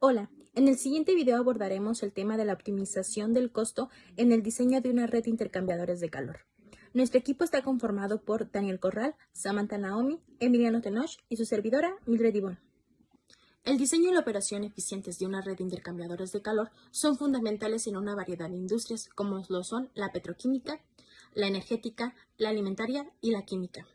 Hola, en el siguiente video abordaremos el tema de la optimización del costo en el diseño de una red de intercambiadores de calor. Nuestro equipo está conformado por Daniel Corral, Samantha Naomi, Emiliano Tenoch y su servidora Mildred Ivonne. El diseño y la operación eficientes de una red de intercambiadores de calor son fundamentales en una variedad de industrias, como lo son la petroquímica, la energética, la alimentaria y la química.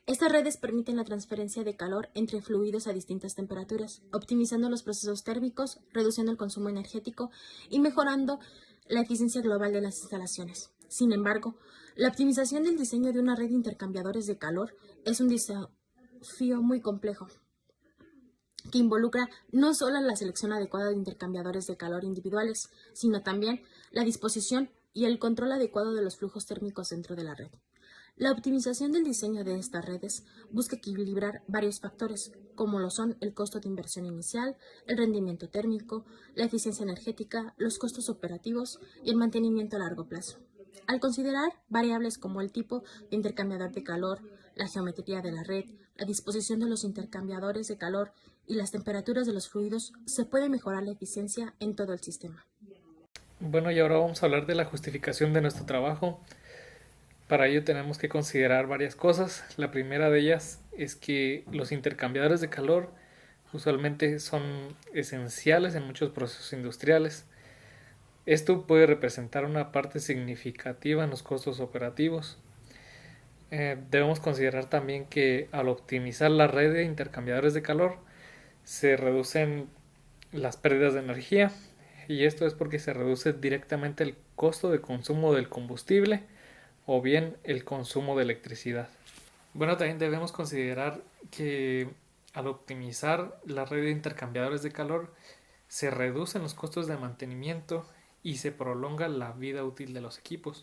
Estas redes permiten la transferencia de calor entre fluidos a distintas temperaturas, optimizando los procesos térmicos, reduciendo el consumo energético y mejorando la eficiencia global de las instalaciones. Sin embargo, la optimización del diseño de una red de intercambiadores de calor es un desafío muy complejo, que involucra no solo la selección adecuada de intercambiadores de calor individuales, sino también la disposición y el control adecuado de los flujos térmicos dentro de la red. La optimización del diseño de estas redes busca equilibrar varios factores, como lo son el costo de inversión inicial, el rendimiento térmico, la eficiencia energética, los costos operativos y el mantenimiento a largo plazo. Al considerar variables como el tipo de intercambiador de calor, la geometría de la red, la disposición de los intercambiadores de calor y las temperaturas de los fluidos, se puede mejorar la eficiencia en todo el sistema. Bueno, y ahora vamos a hablar de la justificación de nuestro trabajo. Para ello tenemos que considerar varias cosas. La primera de ellas es que los intercambiadores de calor usualmente son esenciales en muchos procesos industriales. Esto puede representar una parte significativa en los costos operativos. Debemos considerar también que al optimizar la red de intercambiadores de calor se reducen las pérdidas de energía, y esto es porque se reduce directamente el costo de consumo del combustible o bien el consumo de electricidad. Bueno, también debemos considerar que al optimizar la red de intercambiadores de calor se reducen los costos de mantenimiento y se prolonga la vida útil de los equipos.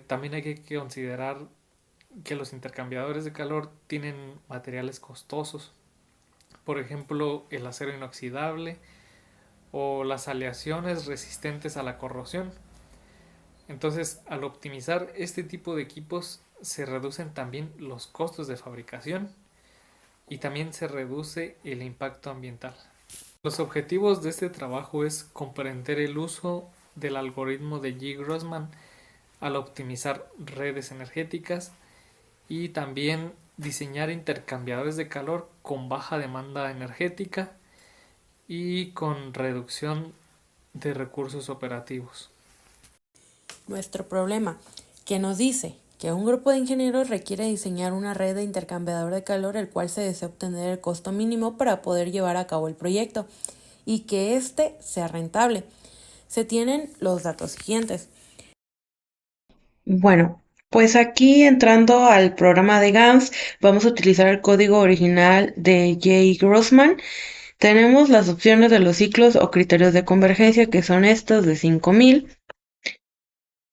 También hay que considerar que los intercambiadores de calor tienen materiales costosos, por ejemplo el acero inoxidable o las aleaciones resistentes a la corrosión. Entonces, al optimizar este tipo de equipos, se reducen también los costos de fabricación y también se reduce el impacto ambiental. Los objetivos de este trabajo es comprender el uso del algoritmo de G. Grossman al optimizar redes energéticas y también diseñar intercambiadores de calor con baja demanda energética y con reducción de recursos operativos. Nuestro problema, que nos dice que un grupo de ingenieros requiere diseñar una red de intercambiador de calor el cual se desea obtener el costo mínimo para poder llevar a cabo el proyecto y que éste sea rentable. Se tienen los datos siguientes. Bueno, pues aquí entrando al programa de GANS, vamos a utilizar el código original de J. Grossman. Tenemos las opciones de los ciclos o criterios de convergencia, que son estas de 5000.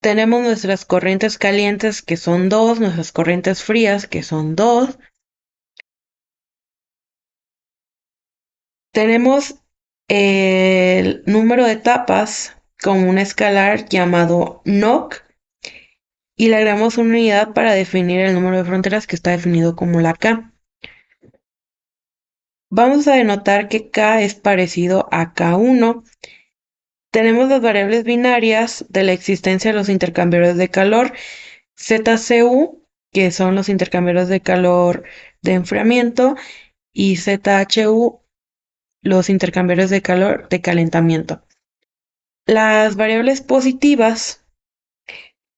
Tenemos nuestras corrientes calientes, que son 2, nuestras corrientes frías, que son 2. Tenemos el número de etapas con un escalar llamado NOC y le agregamos una unidad para definir el número de fronteras, que está definido como la K. Vamos a denotar que K es parecido a K1. Tenemos las variables binarias de la existencia de los intercambiadores de calor, ZCU, que son los intercambiadores de calor de enfriamiento, y ZHU, los intercambiadores de calor de calentamiento. Las variables positivas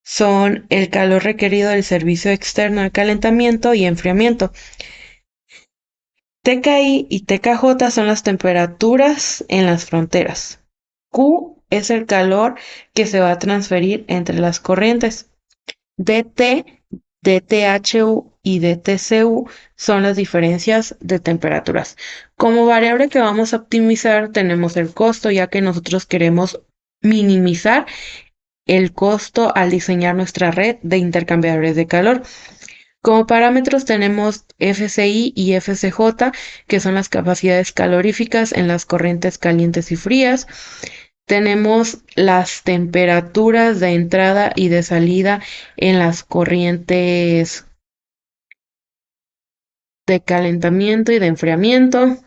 son el calor requerido del servicio externo de calentamiento y enfriamiento. TKI y TKJ son las temperaturas en las fronteras. Q es el calor que se va a transferir entre las corrientes. DT, DTHU y DTCU son las diferencias de temperaturas. Como variable que vamos a optimizar tenemos el costo, ya que nosotros queremos minimizar el costo al diseñar nuestra red de intercambiadores de calor. Como parámetros tenemos FCI y FCJ, que son las capacidades caloríficas en las corrientes calientes y frías. Tenemos las temperaturas de entrada y de salida en las corrientes de calentamiento y de enfriamiento.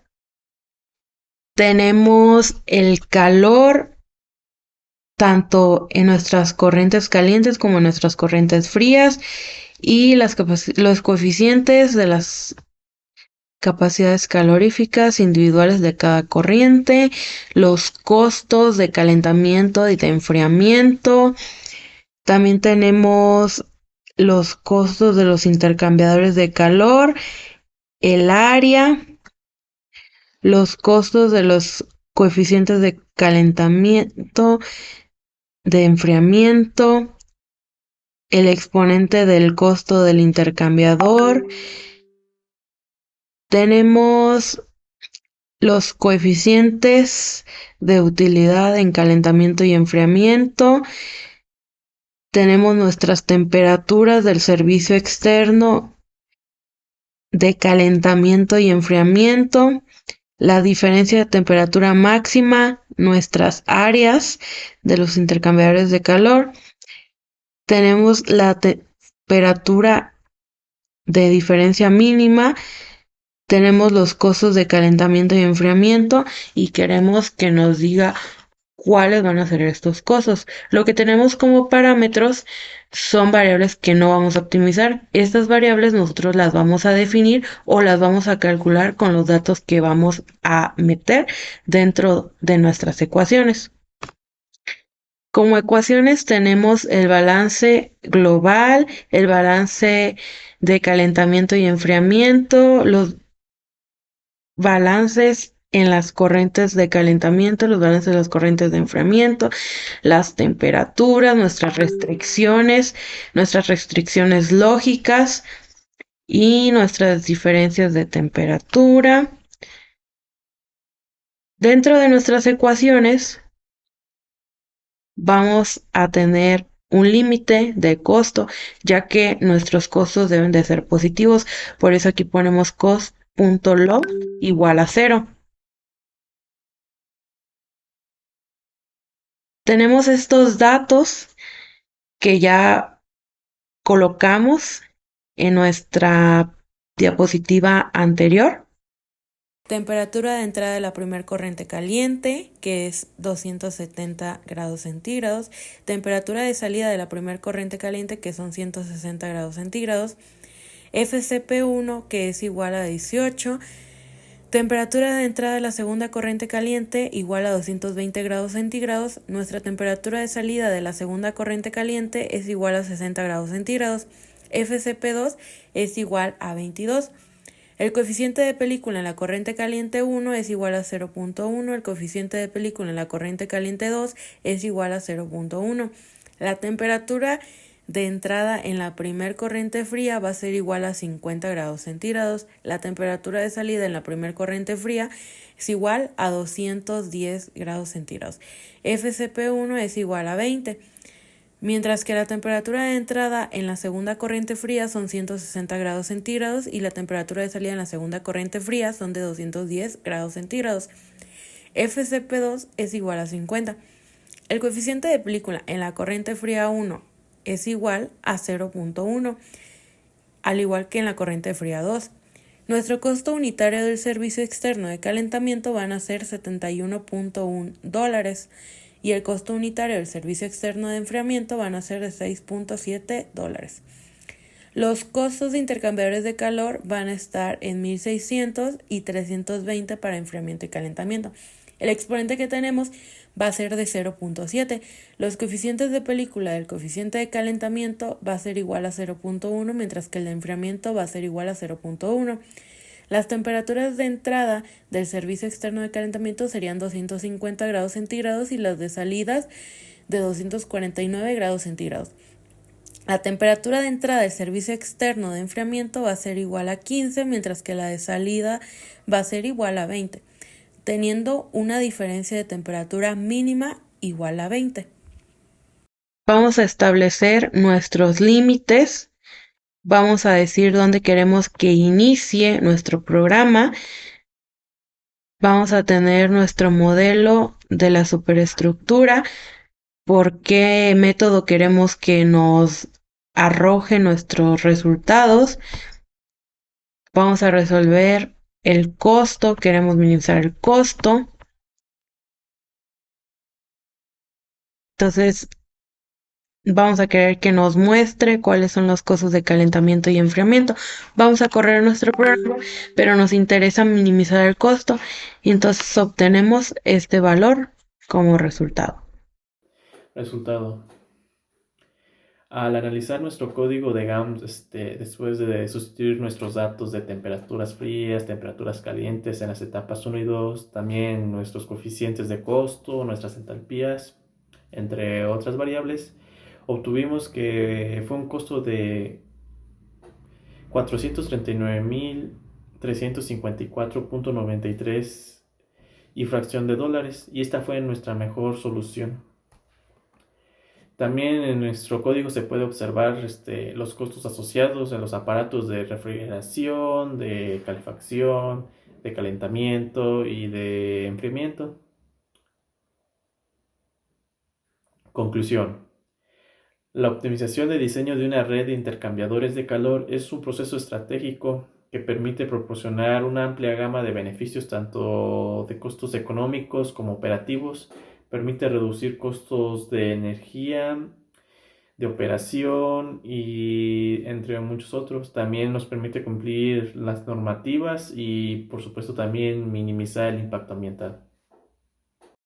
Tenemos el calor tanto en nuestras corrientes calientes como en nuestras corrientes frías y los coeficientes de las capacidades caloríficas individuales de cada corriente, los costos de calentamiento y de enfriamiento. También tenemos los costos de los intercambiadores de calor, el área, los costos de los coeficientes de calentamiento, de enfriamiento, el exponente del costo del intercambiador. Tenemos los coeficientes de utilidad en calentamiento y enfriamiento. Tenemos nuestras temperaturas del servicio externo de calentamiento y enfriamiento, la diferencia de temperatura máxima, nuestras áreas de los intercambiadores de calor. Tenemos la temperatura de diferencia mínima. Tenemos los costos de calentamiento y enfriamiento y queremos que nos diga cuáles van a ser estos costos. Lo que tenemos como parámetros son variables que no vamos a optimizar. Estas variables nosotros las vamos a definir o las vamos a calcular con los datos que vamos a meter dentro de nuestras ecuaciones. Como ecuaciones tenemos el balance global, el balance de calentamiento y enfriamiento, los balances en las corrientes de calentamiento, los balances de las corrientes de enfriamiento, las temperaturas, nuestras restricciones lógicas y nuestras diferencias de temperatura. Dentro de nuestras ecuaciones vamos a tener un límite de costo, ya que nuestros costos deben de ser positivos. Por eso aquí ponemos cost.log igual a 0. Tenemos estos datos que ya colocamos en nuestra diapositiva anterior. Temperatura de entrada de la primer corriente caliente, que es 270 grados centígrados. Temperatura de salida de la primer corriente caliente, que son 160 grados centígrados. FCP1, que es igual a 18. Temperatura de entrada de la segunda corriente caliente igual a 220 grados centígrados. Nuestra temperatura de salida de la segunda corriente caliente es igual a 60 grados centígrados. FCP2 es igual a 22. El coeficiente de película en la corriente caliente 1 es igual a 0.1. El coeficiente de película en la corriente caliente 2 es igual a 0.1. La temperatura de entrada en la primer corriente fría va a ser igual a 50 grados centígrados. La temperatura de salida en la primer corriente fría es igual a 210 grados centígrados. FCP1 es igual a 20. Mientras que la temperatura de entrada en la segunda corriente fría son 160 grados centígrados y la temperatura de salida en la segunda corriente fría son de 210 grados centígrados. FCP2 es igual a 50. El coeficiente de película en la corriente fría 1 es igual a 0.1, al igual que en la corriente fría 2. Nuestro costo unitario del servicio externo de calentamiento van a ser $71.1 y el costo unitario del servicio externo de enfriamiento van a ser de $6.7. Los costos de intercambiadores de calor van a estar en 1.600 y 320 para enfriamiento y calentamiento. El exponente que tenemos va a ser de 0.7. Los coeficientes de película del coeficiente de calentamiento va a ser igual a 0.1, mientras que el de enfriamiento va a ser igual a 0.1. Las temperaturas de entrada del servicio externo de calentamiento serían 250 grados centígrados y las de salidas de 249 grados centígrados. La temperatura de entrada del servicio externo de enfriamiento va a ser igual a 15, mientras que la de salida va a ser igual a 20, teniendo una diferencia de temperatura mínima igual a 20. Vamos a establecer nuestros límites. Vamos a decir dónde queremos que inicie nuestro programa. Vamos a tener nuestro modelo de la superestructura, por qué método queremos que nos arroje nuestros resultados. Vamos a resolver el costo, queremos minimizar el costo. Entonces, vamos a querer que nos muestre cuáles son los costos de calentamiento y enfriamiento. Vamos a correr nuestro programa, pero nos interesa minimizar el costo y entonces obtenemos este valor como resultado. Resultado. Al analizar nuestro código de GAMS, después de sustituir nuestros datos de temperaturas frías, temperaturas calientes en las etapas 1 y 2, también nuestros coeficientes de costo, nuestras entalpías, entre otras variables, obtuvimos que fue un costo de 439.354.93 y fracción de dólares, y esta fue nuestra mejor solución. También en nuestro código se puede observar los costos asociados en los aparatos de refrigeración, de calefacción, de calentamiento y de enfriamiento. Conclusión. La optimización de diseño de una red de intercambiadores de calor es un proceso estratégico que permite proporcionar una amplia gama de beneficios tanto de costos económicos como operativos, permite reducir costos de energía, de operación y entre muchos otros. También nos permite cumplir las normativas y por supuesto también minimizar el impacto ambiental.